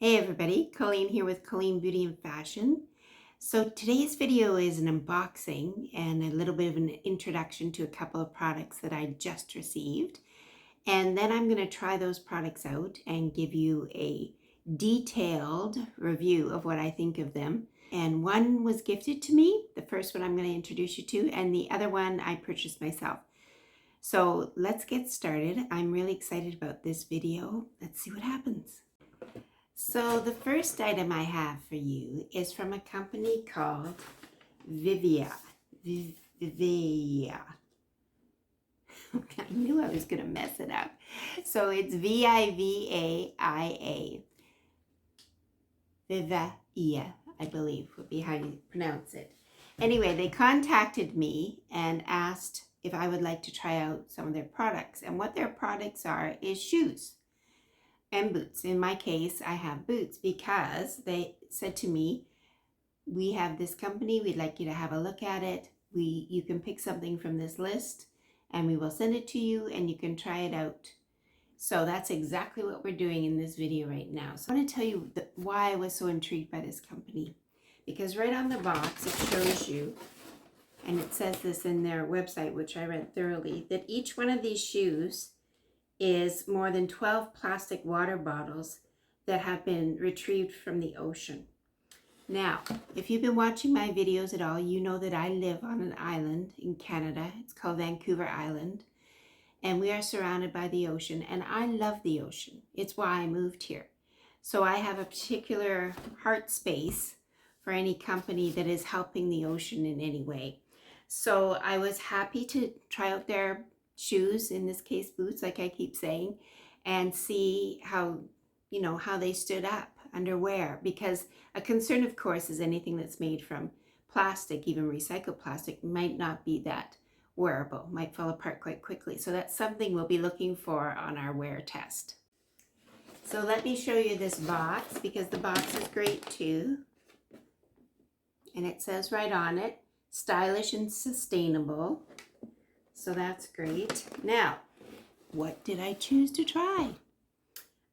Hey everybody, Colleen here with Colleen Beauty and Fashion. So today's video is an unboxing and a little bit of an introduction to a couple of products that I just received. And then I'm going to try those products out and give you a detailed review of what I think of them. And one was gifted to me, the first one I'm going to introduce you to, and the other one I purchased myself. So let's get started. I'm really excited about this video. Let's see what happens. So the first item I have for you is from a company called Vivaia. Vivaia. I knew I was going to mess it up. So it's Vivaia. Vivaia, I believe would be how you pronounce it. Anyway, they contacted me and asked if I would like to try out some of their products. And what their products are is shoes and boots. In my case, I have boots because they said to me, we have this company, we'd like you to have a look at it. You can pick something from this list and we will send it to you and you can try it out. So that's exactly what we're doing in this video right now. So I want to tell you why I was so intrigued by this company. Because right on the box, it shows you, and it says this in their website, which I read thoroughly, that each one of these shoes is more than 12 plastic water bottles that have been retrieved from the ocean. Now, if you've been watching my videos at all, you know that I live on an island in Canada. It's called Vancouver Island, and we are surrounded by the ocean, and I love the ocean. It's why I moved here. So I have a particular heart space for any company that is helping the ocean in any way. So I was happy to try out their shoes, in this case boots, like I keep saying, and see how, how they stood up under wear. Because a concern, of course, is anything that's made from plastic, even recycled plastic, might not be that wearable, might fall apart quite quickly. So that's something we'll be looking for on our wear test. So let me show you this box, because the box is great too. And it says right on it, stylish and sustainable. So that's great. Now, what did I choose to try?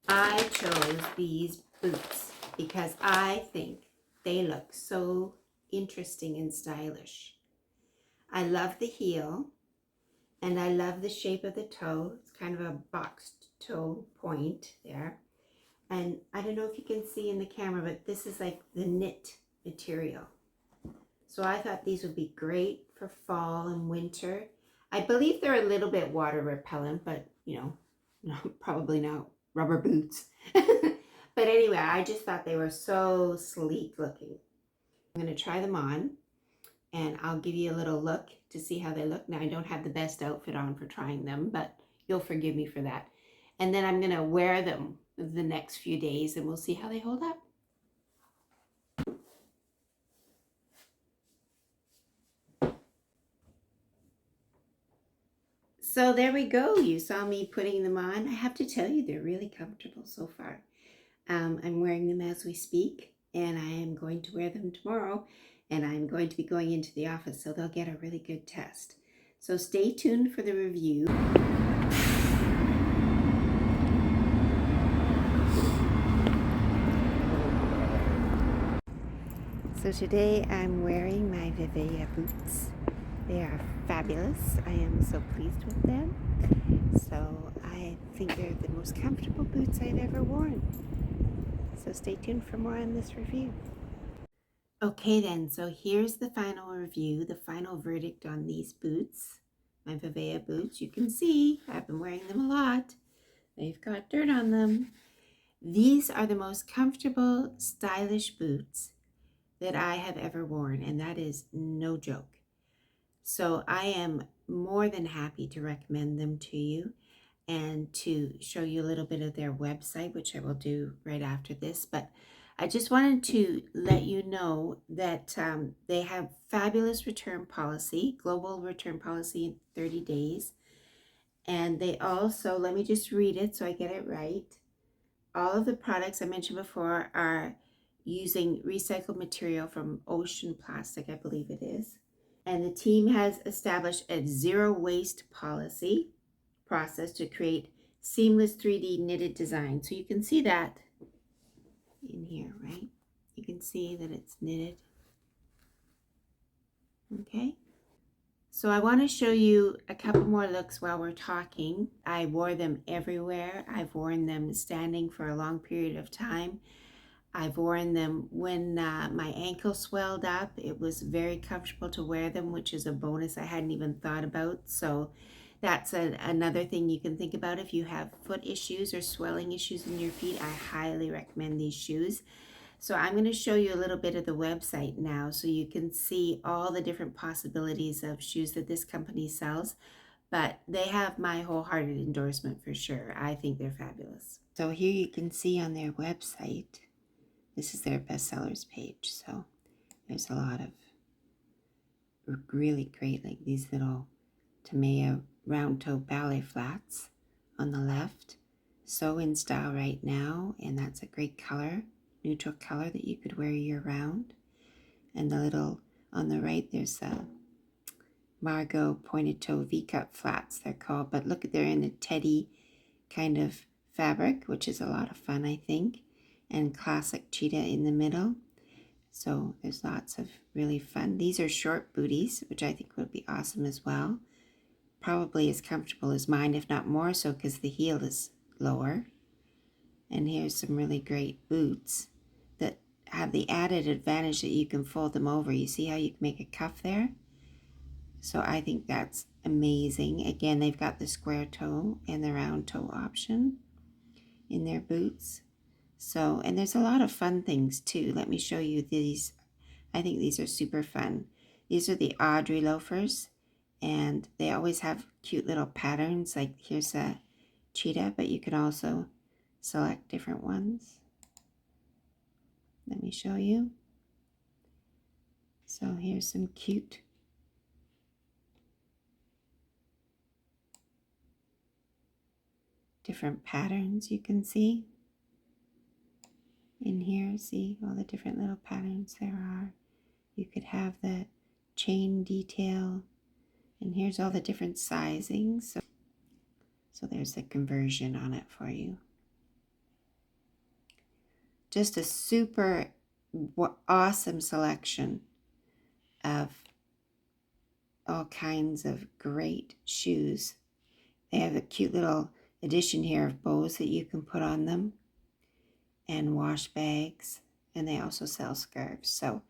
I chose these boots because I think they look so interesting and stylish. I love the heel and I love the shape of the toe. It's kind of a boxed toe point there. And I don't know if you can see in the camera, but this is like the knit material. So I thought these would be great for fall and winter. I believe they're a little bit water repellent, but probably not rubber boots. But anyway, I just thought they were so sleek looking. I'm going to try them on and I'll give you a little look to see how they look. Now, I don't have the best outfit on for trying them, but you'll forgive me for that. And then I'm going to wear them the next few days and we'll see how they hold up. So there we go. You saw me putting them on. I have to tell you, they're really comfortable so far. I'm wearing them as we speak, and I am going to wear them tomorrow, and I'm going to be going into the office, so they'll get a really good test. So stay tuned for the review. So today I'm wearing my Vivaia boots. They are fabulous. I am so pleased with them. So I think they're the most comfortable boots I've ever worn. So stay tuned for more on this review. Okay then, so here's the final review, the final verdict on these boots. My Vivaia boots. You can see I've been wearing them a lot. They've got dirt on them. These are the most comfortable, stylish boots that I have ever worn, and that is no joke. So I am more than happy to recommend them to you and to show you a little bit of their website, which I will do right after this. But I just wanted to let you know that they have fabulous return policy, global return policy in 30 days. And they also, let me just read it so I get it right. All of the products I mentioned before are using recycled material from ocean plastic, I believe it is. And the team has established a zero waste policy process to create seamless 3D knitted design. So you can see that here, right? You can see that it's knitted. Okay. So I want to show you a couple more looks while we're talking. I wore them everywhere. I've worn them standing for a long period of time. I've worn them when my ankle swelled up. It was very comfortable to wear them, which is a bonus I hadn't even thought about. So that's another thing you can think about if you have foot issues or swelling issues in your feet. I highly recommend these shoes. So I'm going to show you a little bit of the website now so you can see all the different possibilities of shoes that this company sells. But they have my wholehearted endorsement for sure. I think they're fabulous. So here you can see on their website, this is their bestsellers page. So there's a lot of really great, like these little Tamiya round toe ballet flats on the left. So in style right now, and that's a great color. Neutral color that you could wear year round. And the little on the right, there's a Margot pointed toe V-cut flats, they're called, but look, they're in a teddy kind of fabric, which is a lot of fun, I think, and classic cheetah in the middle. So there's lots of really fun. These are short booties, which I think would be awesome as well. Probably as comfortable as mine, if not more so, because the heel is lower. And here's some really great boots that have the added advantage that you can fold them over. You see how you can make a cuff there? So I think that's amazing. Again, they've got the square toe and the round toe option in their boots. So, and there's a lot of fun things too. Let me show you these. I think these are super fun. These are the Audrey loafers, and they always have cute little patterns. Like here's a cheetah, but you can also select different ones. Let me show you. So here's some cute different patterns you can see in here. See all the different little patterns there are. You could have the chain detail, and here's all the different sizings. So there's the conversion on it for you. Just a super awesome selection of all kinds of great shoes. They have a cute little addition here of bows that you can put on them, and wash bags, and they also sell scarves. So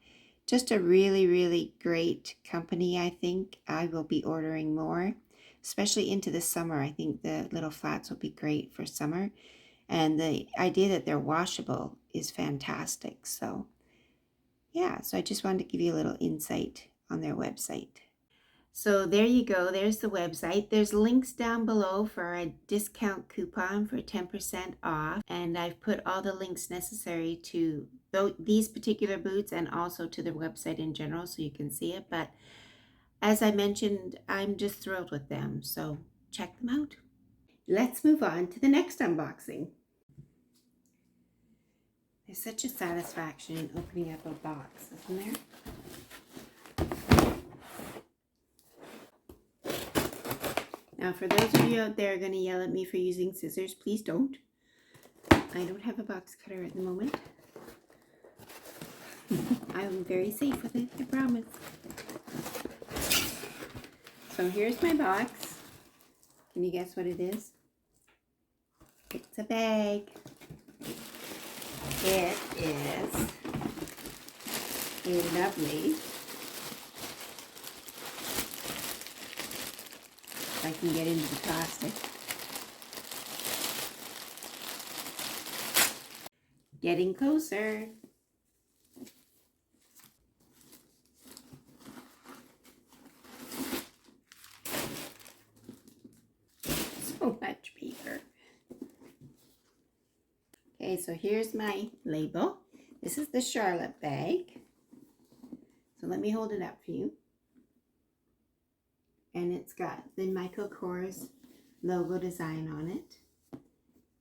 just a really, really great company. I think I will be ordering more, especially into the summer. I think the little flats will be great for summer, and the idea that they're washable is fantastic. So yeah, so I just wanted to give you a little insight on their website. So there you go. There's the website. There's links down below for a discount coupon for 10% off. And I've put all the links necessary to these particular boots and also to the website in general so you can see it. But as I mentioned, I'm just thrilled with them. So check them out. Let's move on to the next unboxing. There's such a satisfaction in opening up a box, isn't there? Now, for those of you out there going to yell at me for using scissors, please don't. I don't have a box cutter at the moment. I'm very safe with it, I promise. So here's my box. Can you guess what it is? It's a bag. It is a lovely, if I can get into the plastic, getting closer. So much paper. Okay, so here's my label. This is the Charlotte bag. So let me hold it up for you. And it's got the Michael Kors logo design on it.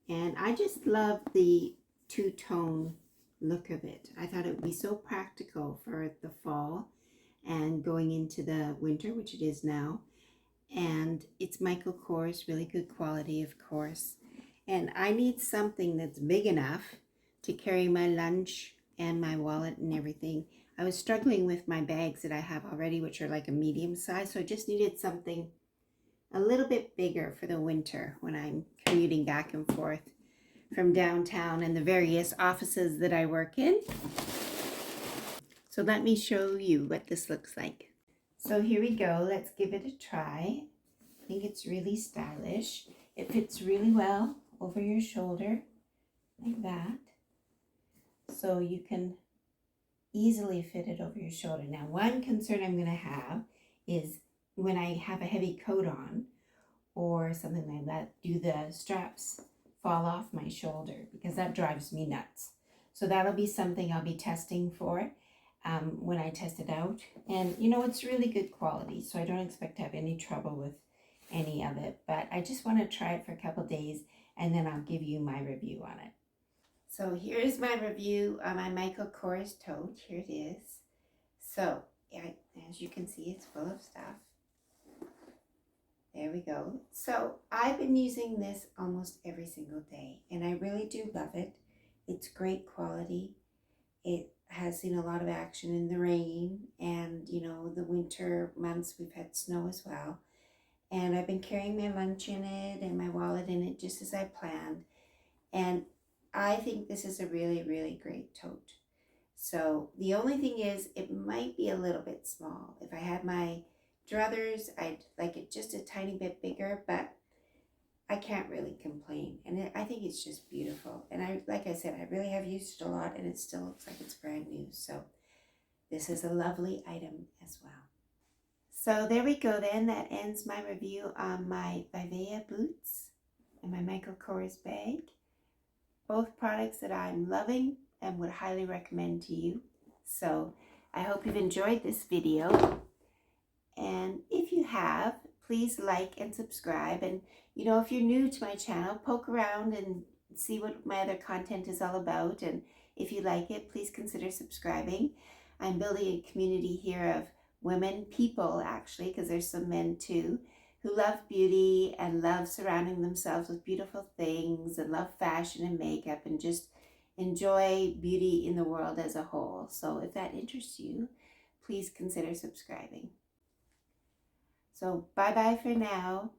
And I just love the two-tone look of it. I thought it would be so practical for the fall and going into the winter, which it is now. And it's Michael Kors, really good quality, of course. And I need something that's big enough to carry my lunch and my wallet and everything. I was struggling with my bags that I have already, which are like a medium size, so I just needed something a little bit bigger for the winter when I'm commuting back and forth from downtown and the various offices that I work in. So let me show you what this looks like. So here we go. Let's give it a try. I think it's really stylish. It fits really well over your shoulder like that. So you can easily fit it over your shoulder. Now, one concern I'm going to have is when I have a heavy coat on or something like that, do the straps fall off my shoulder? Because that drives me nuts. So that'll be something I'll be testing for when I test it out. And you know, it's really good quality, so I don't expect to have any trouble with any of it. But I just want to try it for a couple days and then I'll give you my review on it. So here's my review on my Michael Kors tote. Here it is. So as you can see, it's full of stuff. There we go. So I've been using this almost every single day and I really do love it. It's great quality. It has seen a lot of action in the rain and, you know, the winter months we've had snow as well. And I've been carrying my lunch in it and my wallet in it just as I planned. And I think this is a really, really great tote. So the only thing is it might be a little bit small. If I had my druthers, I'd like it just a tiny bit bigger, but I can't really complain. And I think it's just beautiful. And like I said, I really have used it a lot and it still looks like it's brand new. So this is a lovely item as well. So there we go then. That ends my review on my Vivaia boots and my Michael Kors bag. Both products that I'm loving and would highly recommend to you. So I hope you've enjoyed this video. And if you have, please like and subscribe. And you know, if you're new to my channel, poke around and see what my other content is all about. And if you like it, please consider subscribing. I'm building a community here of women, people actually, because there's some men too, who love beauty and love surrounding themselves with beautiful things and love fashion and makeup and just enjoy beauty in the world as a whole. So if that interests you, please consider subscribing. So bye-bye for now.